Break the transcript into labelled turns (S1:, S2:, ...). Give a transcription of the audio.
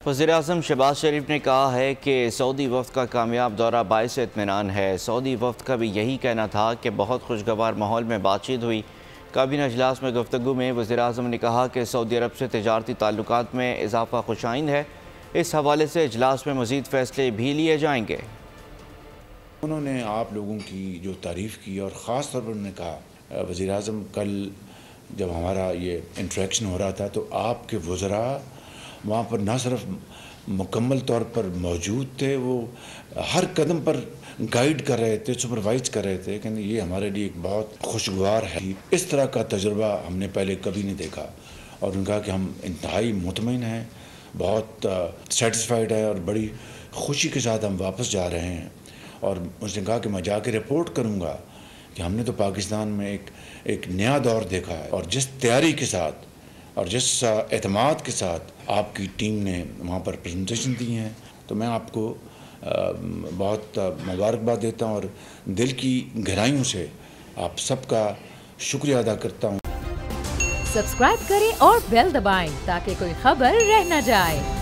S1: वज़ीर-ए-आज़म शहबाज शरीफ ने कहा है कि सऊदी वफ़द का कामयाब दौरा बाइस इत्मीनान है। सऊदी वफ़द का भी यही कहना था कि बहुत खुशगवार माहौल में बातचीत हुई। काबीना इजलास में गुफ्तगू में वज़ीर-ए-आज़म ने कहा कि सऊदी अरब से तिजारती ताल्लुकात में इजाफ़ा खुशाइंद है। इस हवाले से इजलास में मज़ीद फ़ैसले भी लिए जाएंगे।
S2: उन्होंने आप लोगों की जो तारीफ़ की और ख़ास तौर पर उन्होंने कहा, वज़ीर-ए-आज़म कल जब हमारा ये इंटरेक्शन हो रहा था तो आपके वज़रा वहाँ पर न सिर्फ मुकम्मल तौर पर मौजूद थे, वो हर कदम पर गाइड कर रहे थे, सुपरवाइज कर रहे थे। कहते ये हमारे लिए एक बहुत खुशगवार है। इस तरह का तजुर्बा हमने पहले कभी नहीं देखा। और उन्होंने कहा कि हम इंतहाई मुतमईन हैं, बहुत सेटिस्फाइड है और बड़ी खुशी के साथ हम वापस जा रहे हैं। और उसने कहा कि मैं जाके रिपोर्ट करूँगा कि हमने तो पाकिस्तान में एक नया दौर देखा है। और जिस तैयारी के साथ और जिस एतमाद के साथ आपकी टीम ने वहाँ पर प्रेजेंटेशन दी हैं, तो मैं आपको बहुत मुबारकबाद देता हूँ और दिल की गहराइयों से आप सबका शुक्रिया अदा करता हूँ।
S3: सब्सक्राइब करें और बेल दबाएं ताकि कोई खबर रह न जाए।